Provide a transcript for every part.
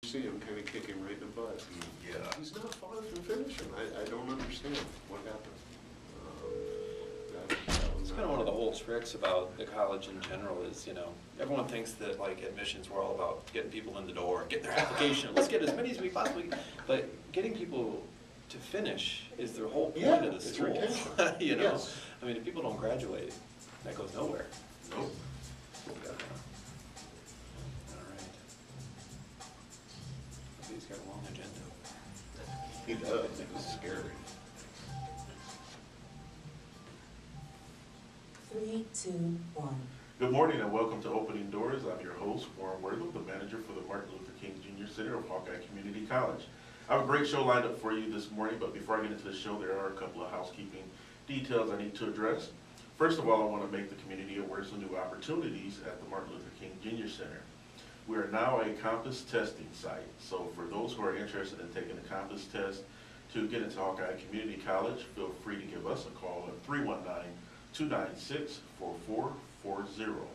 see him kind of kicking right in the butt. Yeah. He's not far from finishing. I don't understand what happened. It's kind of one of the whole tricks about the college in general is, you know, everyone thinks that like admissions, we're all about getting people in the door, getting their application. Let's get as many as we possibly can. But getting people to finish is the whole point of the school. You know, yes. I mean, if people don't graduate, that goes nowhere. Nope. Yeah. All right. He's got a long agenda. He does. It's scary. 3, 2, 1. Good morning and welcome to Opening Doors. I'm your host, Warren Wortham, the manager for the Martin Luther King Jr. Center of Hawkeye Community College. I have a great show lined up for you this morning, but before I get into the show, there are a couple of housekeeping details I need to address. First of all, I want to make the community aware of some new opportunities at the Martin Luther King Jr. Center. We are now a campus testing site, so for those who are interested in taking the campus test to get into Hawkeye Community College, feel free to give us a call at 319-296-4440.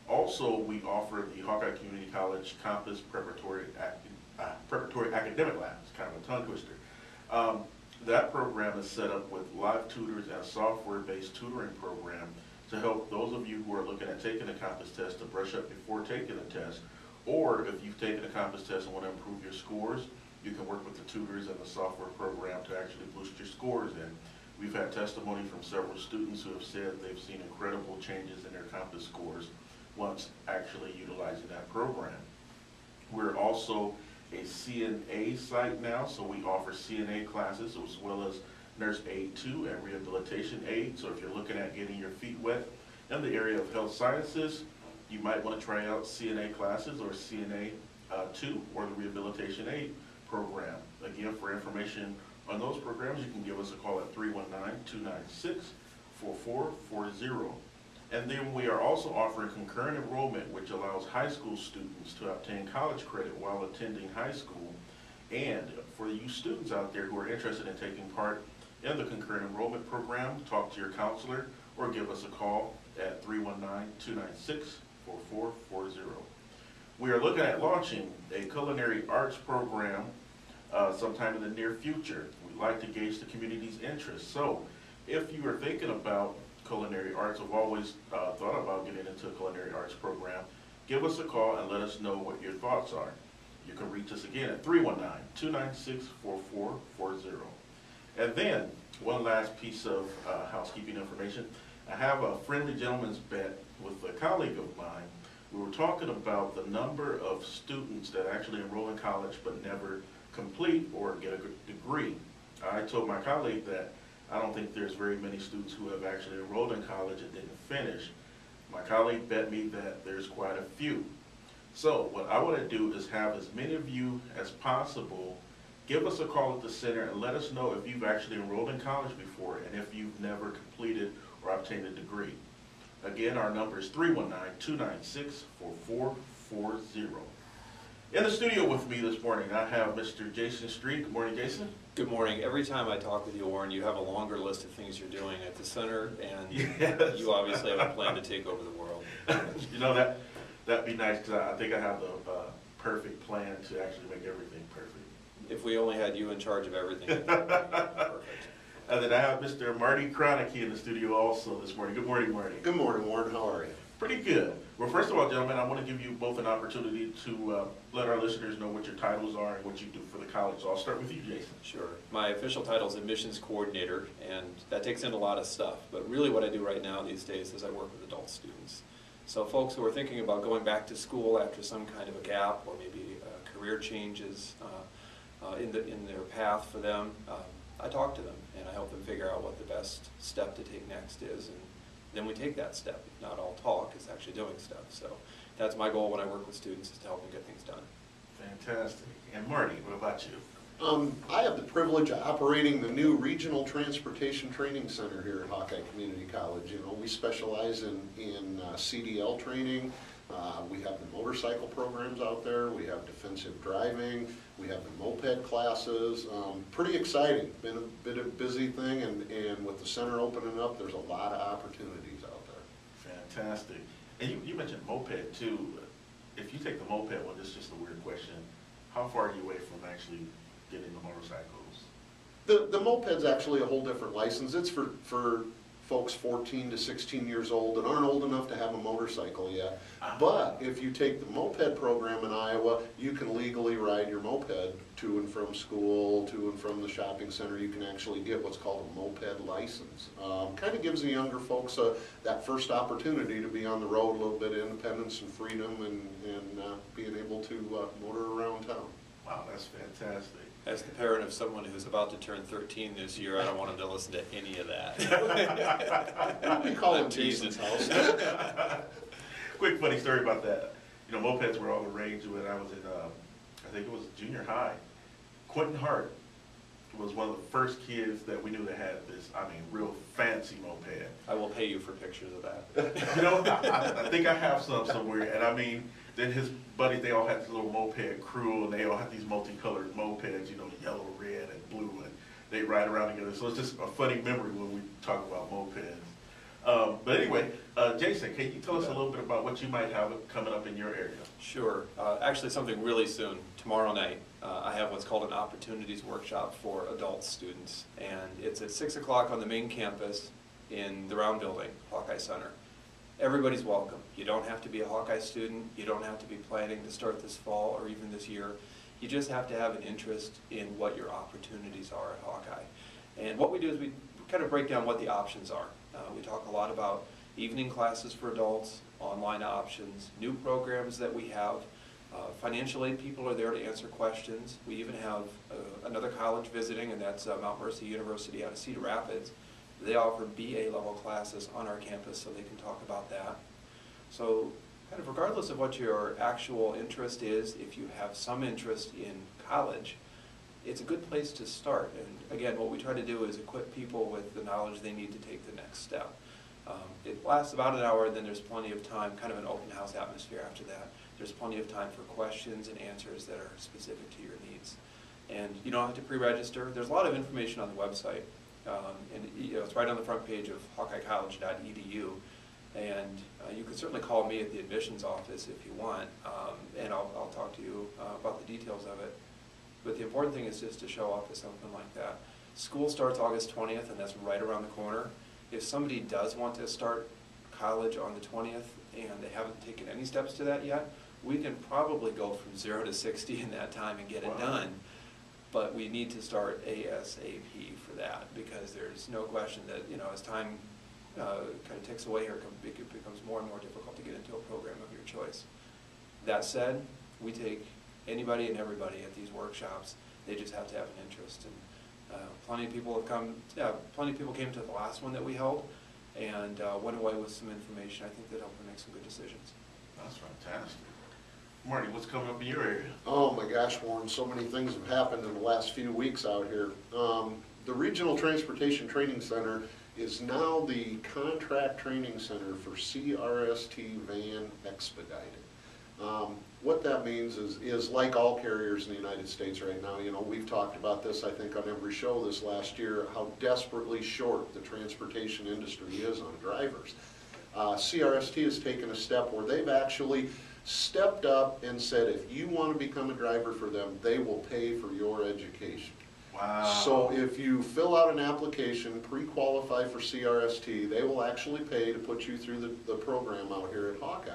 Also, we offer the Hawkeye Community College Campus Preparatory Academic Lab. It's kind of a tongue twister. That program is set up with live tutors and a software-based tutoring program to help those of you who are looking at taking a campus test to brush up before taking a test, or if you've taken a campus test and want to improve your scores, you can work with the tutors and the software program to actually boost your scores in. We've had testimony from several students who have said they've seen incredible changes in their campus scores once actually utilizing that program. We're also a CNA site now, so we offer CNA classes as well as nurse aid 2 and rehabilitation aid. So if you're looking at getting your feet wet in the area of health sciences, you might want to try out CNA classes or CNA 2 or the rehabilitation aid program. Again, for information on those programs, you can give us a call at 319-296-4440. And then we are also offering concurrent enrollment, which allows high school students to obtain college credit while attending high school. And for you students out there who are interested in taking part in the concurrent enrollment program, talk to your counselor or give us a call at 319-296-4440. We are looking at launching a culinary arts program sometime in the near future. We'd like to gauge the community's interest. So if you are thinking about culinary arts, have always thought about getting into a culinary arts program, give us a call and let us know what your thoughts are. You can reach us again at 319-296-4440. And then, one last piece of housekeeping information. I have a friendly gentleman's bet with a colleague of mine. We were talking about the number of students that actually enroll in college but never complete or get a degree. I told my colleague that I don't think there's very many students who have actually enrolled in college and didn't finish. My colleague bet me that there's quite a few. So what I want to do is have as many of you as possible give us a call at the center and let us know if you've actually enrolled in college before and if you've never completed or obtained a degree. Again, our number is 319-296-4440. In the studio with me this morning, I have Mr. Jason Street. Good morning, Jason. Good morning. Every time I talk with you, Warren, you have a longer list of things you're doing at the center, and yes. You obviously have a plan to take over the world. You know, that'd be nice, because I think I have the perfect plan to actually make everything perfect. If we only had you in charge of everything, it would be perfect. And then I have Mr. Marty Kronicke in the studio also this morning. Good morning, Marty. Good morning, Warren. How are you? Pretty good. Well, first of all, gentlemen, I want to give you both an opportunity to let our listeners know what your titles are and what you do for the college. So I'll start with you, Jason. Sure. My official title is Admissions Coordinator, and that takes in a lot of stuff. But really what I do right now these days is I work with adult students. So folks who are thinking about going back to school after some kind of a gap or maybe career changes in their path for them, I talk to them and I help them figure out what the best step to take next is. And then we take that step. Not all talk, it's actually doing stuff. So that's my goal when I work with students, is to help them get things done. Fantastic. And Marty, what about you? I have the privilege of operating the new Regional Transportation Training Center here at Hawkeye Community College. You know, we specialize in CDL training. We have the motorcycle programs out there. We have defensive driving. We have the moped classes. Pretty exciting. Been a bit of a busy thing, and with the center opening up, there's a lot of opportunities out there. Fantastic. And you mentioned moped too. If you take the moped one, this is just a weird question. How far are you away from actually getting the motorcycles? The moped's actually a whole different license. It's for folks 14 to 16 years old that aren't old enough to have a motorcycle yet. But if you take the moped program in Iowa, you can legally ride your moped to and from school, to and from the shopping center. You can actually get what's called a moped license. Kind of gives the younger folks that first opportunity to be on the road, a little bit of independence and freedom, and being able to motor around town. Wow, that's fantastic. As the parent of someone who's about to turn 13 this year, I don't want him to listen to any of that. We call I'm him teasing. Jason's house. Quick funny story about that. You know, mopeds were all the rage when I was in, I think it was junior high. Quentin Hart was one of the first kids that we knew that had this, I mean, real fancy moped. I will pay you for pictures of that. You know, I think I have some somewhere, and I mean, then his buddies, they all had this little moped crew, and they all had these multicolored mopeds, you know, yellow, red, and blue, and they ride around together. So it's just a funny memory when we talk about mopeds. But anyway, Jason, can you tell us a little bit about what you might have coming up in your area? Sure. Actually, something really soon. Tomorrow night, I have what's called an Opportunities Workshop for adult students. And it's at 6 o'clock on the main campus in the Round Building, Hawkeye Center. Everybody's welcome. You don't have to be a Hawkeye student. You don't have to be planning to start this fall or even this year. You just have to have an interest in what your opportunities are at Hawkeye. And what we do is we kind of break down what the options are. We talk a lot about evening classes for adults, online options, new programs that we have. Financial aid people are there to answer questions. We even have another college visiting, and that's Mount Mercy University out of Cedar Rapids. They offer BA level classes on our campus, so they can talk about that. So kind of regardless of what your actual interest is, if you have some interest in college, it's a good place to start. And again, what we try to do is equip people with the knowledge they need to take the next step. It lasts about an hour, then there's plenty of time, kind of an open house atmosphere after that. There's plenty of time for questions and answers that are specific to your needs. And you don't have to pre-register. There's a lot of information on the website. And you know, it's right on the front page of hawkeyecollege.edu. And you can certainly call me at the admissions office if you want, and I'll talk to you about the details of it. But the important thing is just to show up to something like that. School starts August 20th, and that's right around the corner. If somebody does want to start college on the 20th and they haven't taken any steps to that yet, we can probably go from 0 to 60 in that time and get it done. But we need to start ASAP for that, because there's no question that, you know, as time kind of ticks away here, it becomes more and more difficult to get into a program of your choice. That said, we take anybody and everybody at these workshops. They just have to have an interest. And plenty of people have come. Plenty of people came to the last one that we held, and went away with some information. I think that helped them make some good decisions. That's fantastic. Marty, what's coming up in your area? Oh my gosh, Warren, so many things have happened in the last few weeks out here. The Regional Transportation Training Center is now the contract training center for CRST Van Expedited. What that means is like all carriers in the United States right now, you know, we've talked about this, I think, on every show this last year, how desperately short the transportation industry is on drivers. CRST has taken a step where they've actually stepped up and said, if you want to become a driver for them, they will pay for your education. Wow. So if you fill out an application, pre-qualify for CRST, they will actually pay to put you through the program out here at Hawkeye.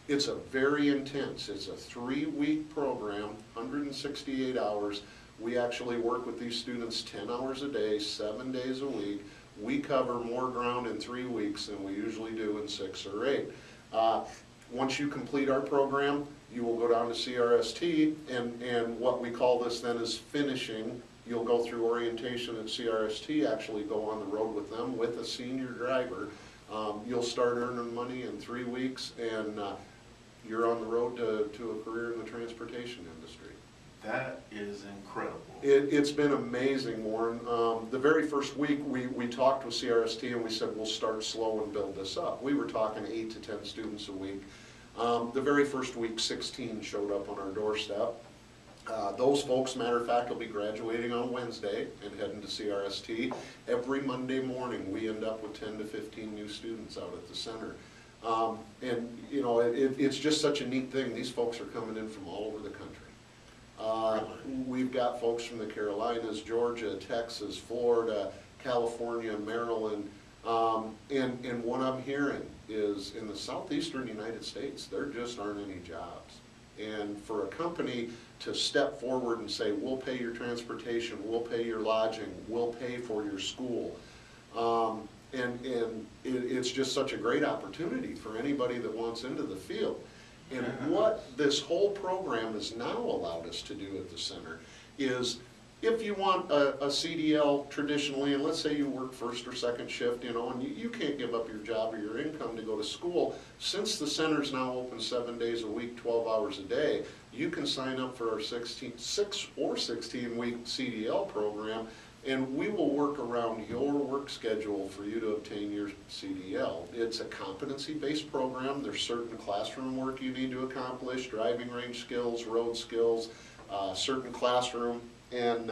It's a very intense, it's a 3-week program, 168 hours. We actually work with these students 10 hours a day, 7 days a week. We cover more ground in 3 weeks than we usually do in 6 or 8. Once you complete our program, you will go down to CRST, and what we call this then is finishing. You'll go through orientation at CRST, actually go on the road with them with a senior driver. You'll start earning money in 3 weeks, and you're on the road to a career in the transportation industry. That is incredible. It's been amazing, Warren. The very first week we talked with CRST and we said we'll start slow and build this up. We were talking 8 to 10 students a week. The very first week, 16 showed up on our doorstep. Those folks, matter of fact, will be graduating on Wednesday and heading to CRST. Every Monday morning we end up with 10 to 15 new students out at the center. And you know, it's just such a neat thing. These folks are coming in from all over the country. We've got folks from the Carolinas, Georgia, Texas, Florida, California, Maryland, and what I'm hearing is in the southeastern United States, there just aren't any jobs. And for a company to step forward and say, we'll pay your transportation, we'll pay your lodging, we'll pay for your school, it's just such a great opportunity for anybody that wants into the field. And what this whole program has now allowed us to do at the center is, if you want a CDL traditionally, and let's say you work first or second shift, and you can't give up your job or your income to go to school, since the center's now open 7 days a week, 12 hours a day, you can sign up for our 6 or 16-week CDL program, and we will work around your work schedule for you to obtain your CDL. It's a competency-based program. There's certain classroom work you need to accomplish, driving range skills, road skills, certain classroom, and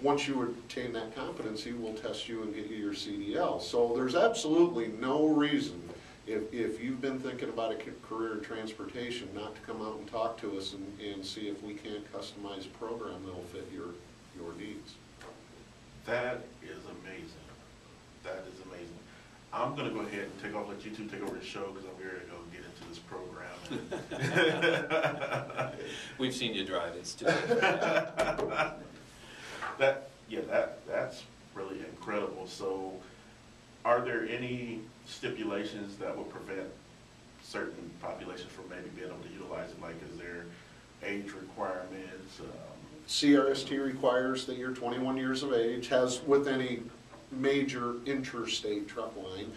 once you obtain that competency, we'll test you and get you your CDL. So there's absolutely no reason, if you've been thinking about a career in transportation, not to come out and talk to us and see if we can't customize a program that'll fit your needs. That is amazing. That is amazing. I'm going to go ahead and let you two take over the show, because I'm ready to go get into this program. We've seen you drive, it's too. That's really incredible. So, are there any stipulations that would prevent certain populations from maybe being able to utilize it? Like, is there age requirements? CRST requires that you're 21 years of age, as with any major interstate truck line.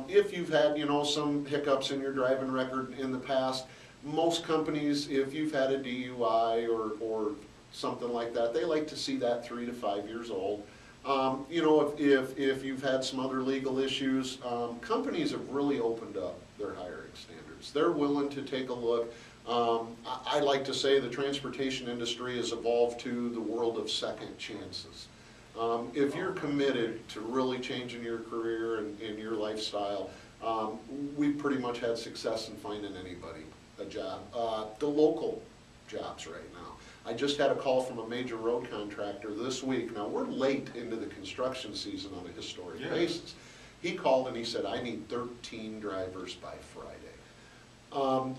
If you've had, some hiccups in your driving record in the past, most companies, if you've had a DUI or something like that, they like to see that 3 to 5 years old. If you've had some other legal issues, companies have really opened up their hiring standards. They're willing to take a look. I like to say the transportation industry has evolved to the world of second chances. If you're committed to really changing your career and your lifestyle, we've pretty much had success in finding anybody a job. The local jobs right now. I just had a call from a major road contractor this week. Now, we're late into the construction season on a historic basis. He called and he said, I need 13 drivers by Friday.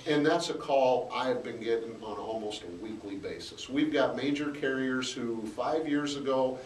And that's a call I've been getting on almost a weekly basis. We've got major carriers who 5 years ago,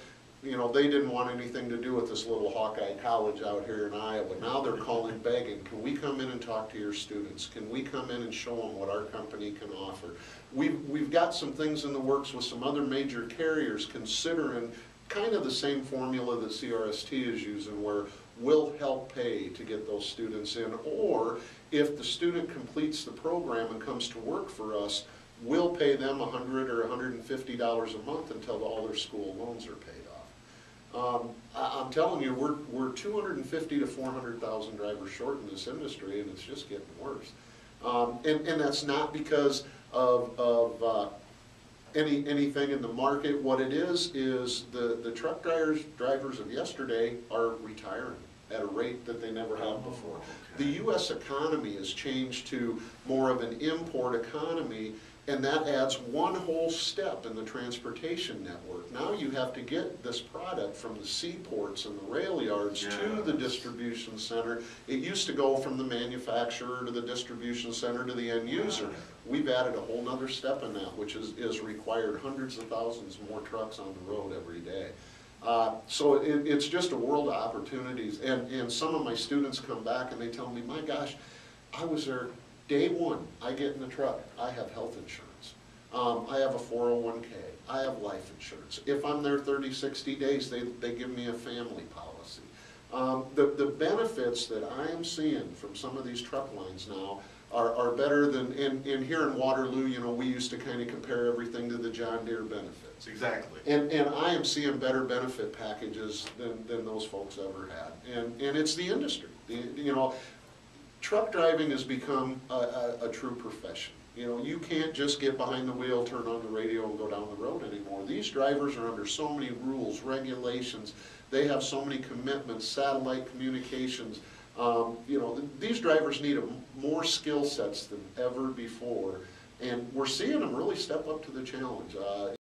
they didn't want anything to do with this little Hawkeye College out here in Iowa. Now they're calling begging, can we come in and talk to your students? Can we come in and show them what our company can offer? We've got some things in the works with some other major carriers considering kind of the same formula that CRST is using, where we'll help pay to get those students in, or if the student completes the program and comes to work for us, we'll pay them $100 or $150 a month until all their school loans are paid off. I'm telling you, we're 250 to 400,000 drivers short in this industry, and it's just getting worse. And that's not because of anything in the market. What it is the truck drivers of yesterday are retiring at a rate that they never have before. The U.S. economy has changed to more of an import economy, and that adds one whole step in the transportation network. Now you have to get this product from the seaports and the rail yards to the distribution center. It used to go from the manufacturer to the distribution center to the end user. We've added a whole nother step in that, which is required hundreds of thousands more trucks on the road every day. So it's just a world of opportunities. And some of my students come back and they tell me, my gosh, I was there day one. I get in the truck, I have health insurance. I have a 401k. I have life insurance. If I'm there 30, 60 days, they give me a family policy. The benefits that I am seeing from some of these truck lines now are better than, and here in Waterloo, we used to kind of compare everything to the John Deere benefits. Exactly. And I am seeing better benefit packages than those folks ever had. And it's the industry. Truck driving has become a true profession. You can't just get behind the wheel, turn on the radio, and go down the road anymore. These drivers are under so many rules, regulations. They have so many commitments, satellite communications. These drivers need more skill sets than ever before And we're seeing them really step up to the challenge.